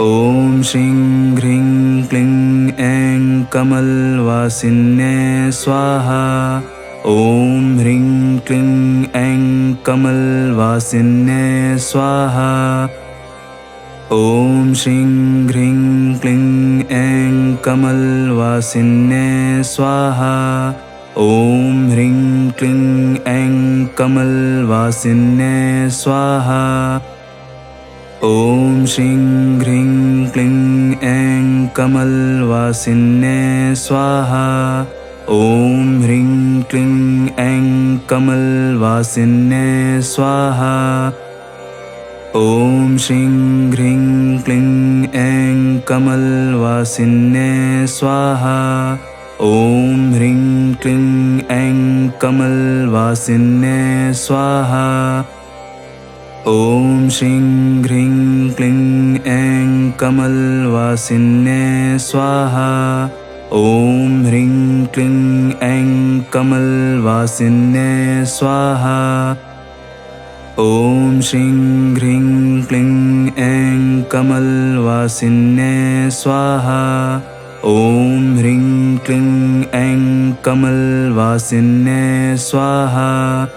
ॐ श्रीं ह्रीं क्लीं ऐं कमलवासिन्यै स्वाहा। ॐ ह्रीं क्लीं ऐं कमलवासिन्यै स्वाहा। ॐ श्रीं ह्रीं क्लीं ऐं कमलवासिन्यै स्वाहा। ॐ ह्रीं क्लीं ऐं कमलवासिन्यै स्वाहा। ॐ श्रीं ह्रीं क्लीं ऐं कमलवासिन्यै स्वाहा। ॐ ह्रीं क्लीं ऐं कमलवासिन्यै स्वाहा। ॐ श्रीं ह्रीं क्लीं ऐं कमलवासिन्यै स्वाहा। ॐ ह्रीं क्लीं ऐं कमलवासिन्यै स्वाहा। ॐ श्रीं ह्रीं क्लीं ऐं कमलवासिन्यै स्वाहा। ॐ ह्रीं क्लीं ऐं कमलवासिन्यै स्वाहा। ॐ श्रीं ह्रीं क्लीं ऐं कमलवासिन्यै स्वाहा। ॐ ह्रीं क्लीं ऐं कमलवासिन्यै स्वाहा।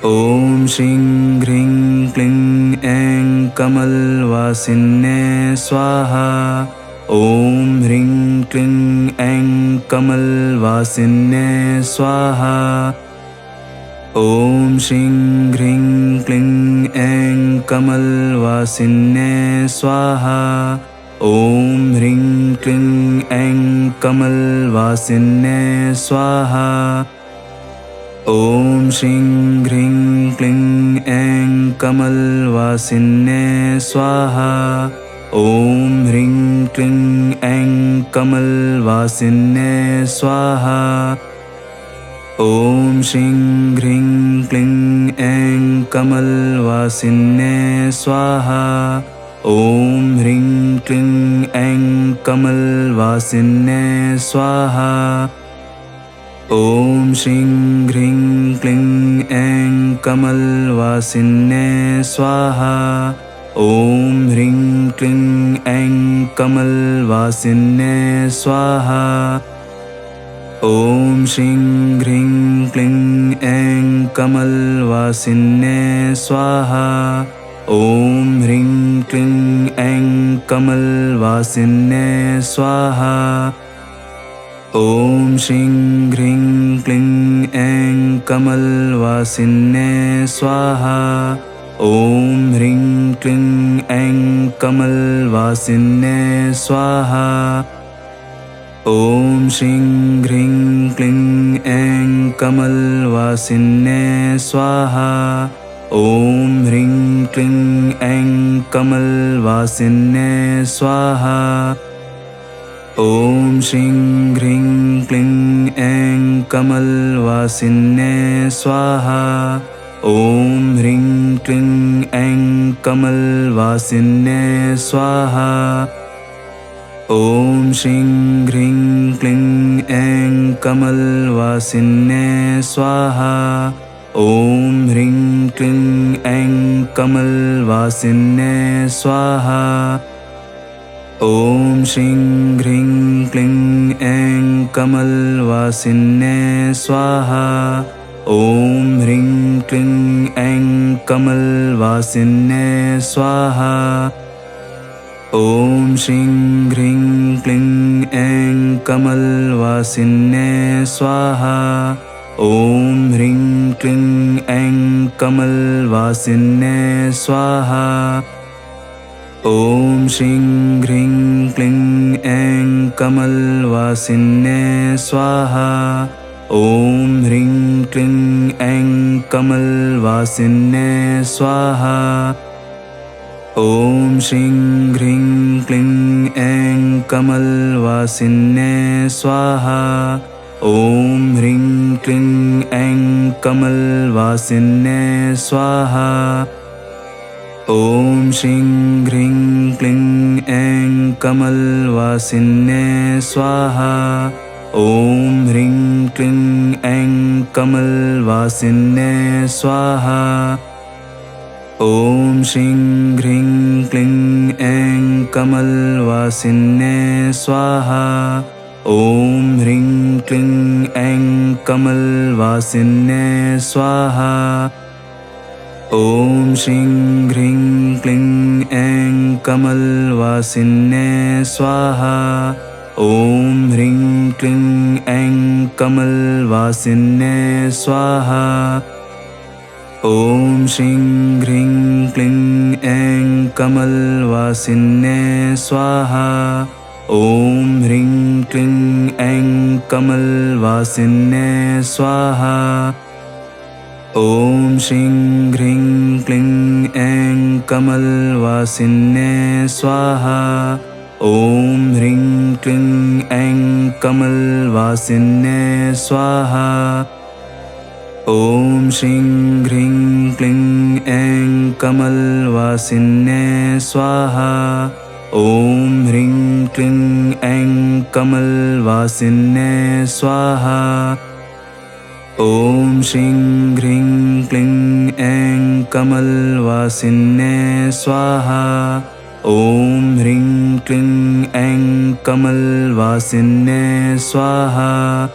ॐ श्रीं ह्रीं क्लीं ऐं कमलवासिन्यै स्वाहा। ॐ ह्रीं क्लीं ऐं कमलवासिन्यै स्वाहा। ॐ श्रीं ह्रीं क्लीं ऐं कमलवासिन्यै स्वाहा। ॐ ह्रीं क्लीं ऐं कमलवासिन्यै स्वाहा। ॐ श्रीं ह्रीं क्लीं ऐं कमलवासिन्यै स्वाहा। ॐ ह्रीं क्लीं ऐं कमलवासिन्यै स्वाहा। ॐ श्रीं ह्रीं क्लीं ऐं कमलवासिन्यै स्वाहा। ॐ ह्रीं क्लीं ऐं कमलवासिन्यै स्वाहा। ॐ श्रीं ह्रीं क्लीं ऐं कमलवासिन्यै स्वाहा। ॐ ह्रीं क्लीं ऐं कमलवासिन्यै स्वाहा। ॐ श्रीं ह्रीं क्लीं ऐं कमलवासिन्यै स्वाहा। ॐ ह्रीं क्लीं ऐं कमलवासिन्यै स्वाहा। ॐ श्रीं ह्रीं क्लीं ऐं कमलवासिन्यै स्वाहा। ॐ ह्रीं क्लीं ऐं कमलवासिन्यै स्वाहा। ॐ श्रीं ह्रीं क्लीं ऐं कमलवासिन्यै स्वाहा। ॐ ह्रीं क्लीं ऐं कमलवासिन्यै स्वाहा। ॐ श्रीं ह्रीं क्लीं ऐं कमलवासिन्यै स्वाहा। ॐ ह्रीं क्लीं ऐं कमलवासिन्यै स्वाहा। ॐ श्रीं ह्रीं क्लीं ऐं कमलवासिन्यै स्वाहा। ॐ ह्रीं क्लीं ऐं कमलवासिन्यै स्वाहा। ॐ श्रीं ह्रीं क्लीं ऐं कमलवासिन्यै स्वाहा। ॐ ह्रीं क्लीं ऐं कमलवासिन्यै स्वाहा। ॐ श्रीं ह्रीं क्लीं ऐं कमलवासिन्यै स्वाहा। ॐ ह्रीं क्लीं ऐं कमलवासिन्यै स्वाहा। ॐ श्रीं ह्रीं क्लीं ऐं कमलवासिन्यै स्वाहा। ॐ ह्रीं क्लीं ऐं कमलवासिन्यै स्वाहा। ॐ श्रीं ह्रीं क्लीं ऐं कमलवासिन्यै स्वाहा। ॐ ह्रीं क्लीं ऐं कमलवासिन्यै स्वाहा। ॐ श्रीं ह्रीं क्लीं ऐं कमलवासिन्यै स्वाहा। ॐ ह्रीं क्लीं ऐं कमलवासिन्यै स्वाहा। ॐ श्रीं ह्रीं क्लीं ऐं कमलवासिन्ये स्वाहा। ॐ ह्रीं क्लीं ऐं कमलवासिन्ये स्वाहा। ॐ श्रीं ह्रीं क्लीं ऐं कमलवासिन्ये स्वाहा। ॐ ह्रीं क्लीं ऐं कमलवासिन्ये स्वाहा। ॐ श्रीं ह्रीं क्लीं ऐं कमलवासिन्ये स्वाहा। ॐ ह्रीं क्लीं ऐं कमलवासिन्ये स्वाहा। ॐ श्रीं ह्रीं क्लीं ऐं कमलवासिन्ये स्वाहा। ॐ ह्रीं क्लीं ऐं कमलवासिन्ये स्वाहा। ॐ श्रीं ह्रीं क्लीं ऐं कमलवासिन्ये स्वाहा। ॐ ह्रीं क्लीं ऐं कमलवासिन्ये स्वाहा। ॐ श्रीं ह्रीं क्लीं ऐं कमलवासिन्ये स्वाहा। ॐ ह्रीं क्लीं ऐं कमलवासिन्ये स्वाहा।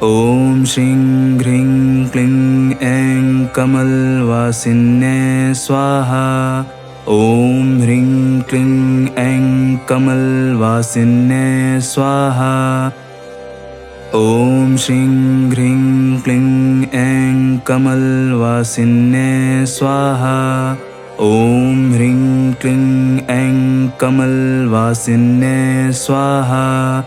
ॐ श्रीं ह्रीं क्लीं ऐं कमलवासिन्ये स्वाहा। ॐ ह्रीं क्लीं ऐं कमलवासिन्ये स्वाहा। ॐ श्रीं ह्रीं क्लीं ऐं कमलवासिन्ये स्वाहा। ॐ ह्रीं क्लीं ऐं कमलवासिन्ये स्वाहा।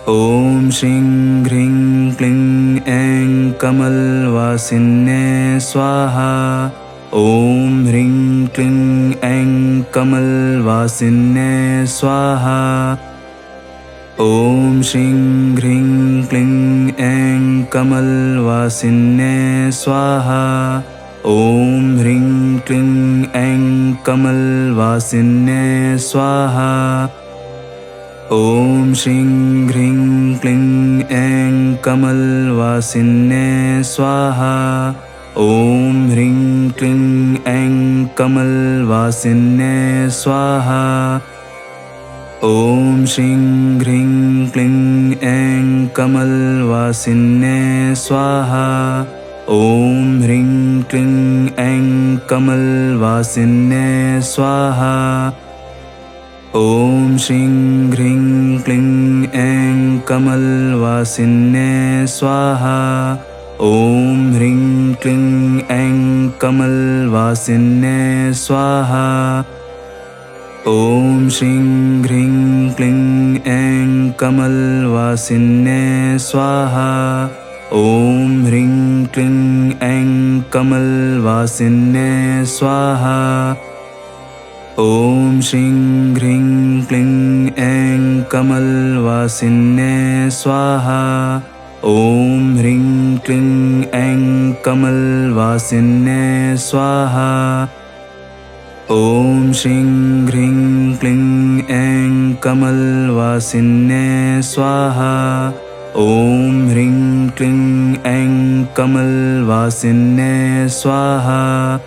ॐ श्रीं ह्रीं क्लीं ऐं कमलवासिन्ये स्वाहा। ॐ ह्रीं क्लीं ऐं कमलवासिन्ये स्वाहा। ॐ श्रीं ह्रीं क्लीं ऐं कमलवासिन्ये स्वाहा। ॐ ह्रीं क्लीं ऐं कमलवासिन्ये स्वाहा। ॐ श्रीं ह्रीं क्लीं ऐं कमलवासिन्ये स्वाहा। ॐ ह्रीं क्लीं ऐं कमलवासिन्ये स्वाहा। ॐ श्रीं ह्रीं क्लीं ऐं कमलवासिन्ये स्वाहा। ॐ ह्रीं क्लीं ऐं कमलवासिन्ये स्वाहा। ॐ श्रीं ह्रीं क्लीं ऐं कमलवासिन्ये स्वाहा। ॐ ह्रीं क्लीं ऐं कमलवासिन्ये स्वाहा। ॐ श्रीं ह्रीं क्लीं ऐं कमलवासिन्ये स्वाहा। ॐ ह्रीं क्लीं ऐं कमलवासिन्ये स्वाहा। ॐ श्रीं ह्रीं क्लीं ऐं कमलवासिन्ये स्वाहा। ॐ ह्रीं क्लीं ऐं कमलवासिन्ये स्वाहा। ॐ श्रीं ह्रीं क्लीं ऐं कमलवासिन्ये स्वाहा। ॐ ह्रीं क्लीं ऐं कमलवासिन्ये स्वाहा।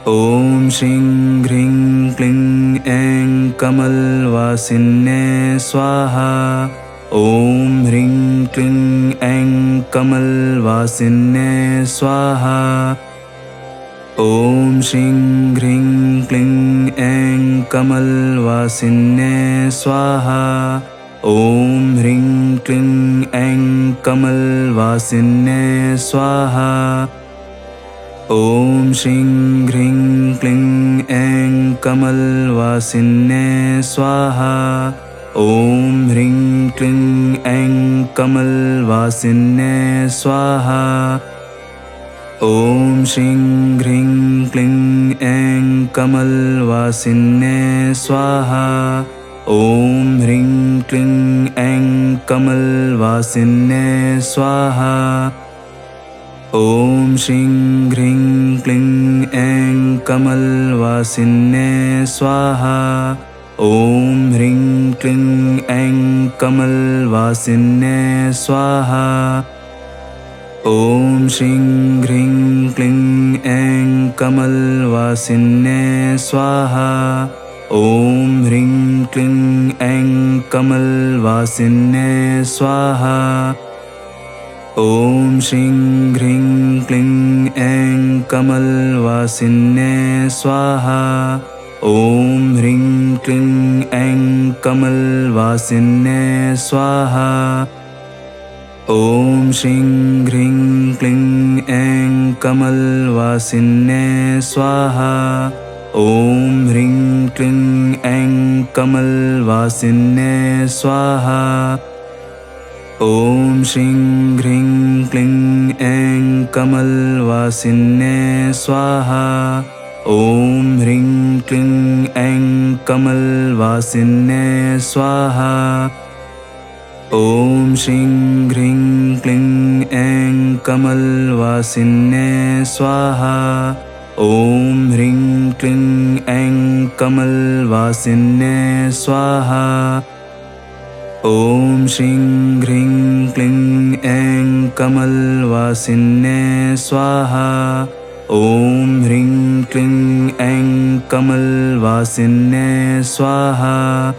ॐ श्रीं ह्रीं क्लीं ऐं कमलवासिन्ये स्वाहा। ॐ ह्रीं क्लीं ऐं कमलवासिन्ये स्वाहा। ॐ श्रीं ह्रीं क्लीं ऐं कमलवासिन्ये स्वाहा। ॐ ह्रीं क्लीं ऐं कमलवासिन्ये स्वाहा। ॐ श्रीं ह्रीं क्लीं ऐं कमलवासिन्ये स्वाहा। ॐ ह्रीं क्लीं ऐं कमलवासिन्ये स्वाहा। ॐ श्रीं ह्रीं क्लीं ऐं कमलवासिन्ये स्वाहा। ॐ ह्रीं क्लीं ऐं कमलवासिन्ये स्वाहा। ॐ श्रीं ह्रीं क्लीं ऐं कमलवासिन्ये स्वाहा। ॐ ह्रीं क्लीं ऐं कमलवासिन्ये स्वाहा। ॐ श्रीं ह्रीं क्लीं ऐं कमलवासिन्ये स्वाहा। ॐ ह्रीं क्लीं ऐं कमलवासिन्ये स्वाहा। ॐ श्रीं ह्रीं क्लीं ऐं कमलवासिन्ये स्वाहा। ॐ ह्रीं क्लीं ऐं कमलवासिन्ये स्वाहा। ॐ श्रीं ह्रीं क्लीं ऐं कमलवासिन्ये स्वाहा। ॐ ह्रीं क्लीं ऐं कमलवासिन्ये स्वाहा। ॐ श्रीं ह्रीं क्लीं ऐं कमलवासिन्ये स्वाहा। ॐ ह्रीं क्लीं ऐं कमलवासिन्ये स्वाहा। ॐ श्रीं ह्रीं क्लीं ऐं कमलवासिन्ये स्वाहा। ॐ ह्रीं क्लीं ऐं कमलवासिन्ये स्वाहा। ॐ श्रीं ह्रीं क्लीं ऐं कमलवासिन्ये स्वाहा। ॐ ह्रीं क्लीं ऐं कमलवासिन्ये स्वाहा।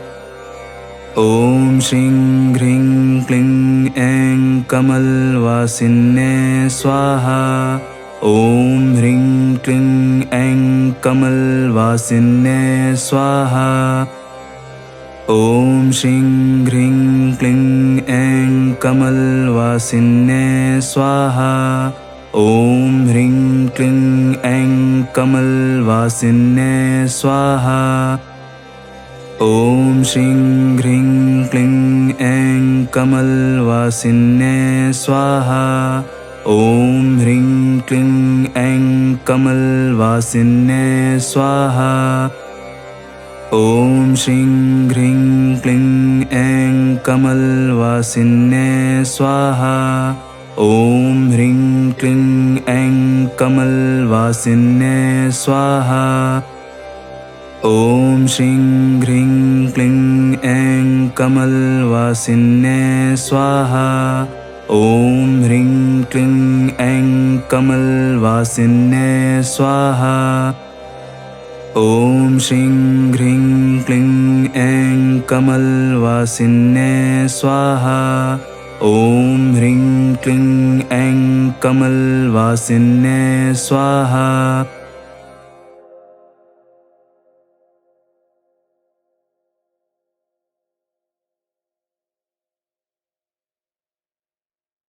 ॐ श्रीं ह्रीं क्लीं ऐं कमलवासिन्ये स्वाहा। ॐ ह्रीं क्लीं ऐं कमलवासिन्ये स्वाहा। ॐ श्रीं ह्रीं क्लीं ऐं कमलवासिन्ये स्वाहा। ॐ ह्रीं क्लीं ऐं कमलवासिन्ये स्वाहा। ॐ श्रीं ह्रीं क्लीं ऐं कमलवासिन्ये स्वाहा। ॐ ह्रीं क्लीं ऐं कमलवासिन्ये स्वाहा। ॐ श्रीं ह्रीं क्लीं ऐं कमलवासिन्ये स्वाहा। ॐ ह्रीं क्लीं ऐं कमलवासिन्ये स्वाहा। ॐ श्रीं ह्रीं क्लीं ऐं कमलवासिन्ये स्वाहा। ॐ ह्रीं क्लीं ऐं कमलवासिन्ये स्वाहा। ॐ श्रीं ह्रीं क्लीं ऐं कमलवासिन्ये स्वाहा। ॐ ह्रीं क्लीं ऐं कमलवासिन्ये स्वाहा।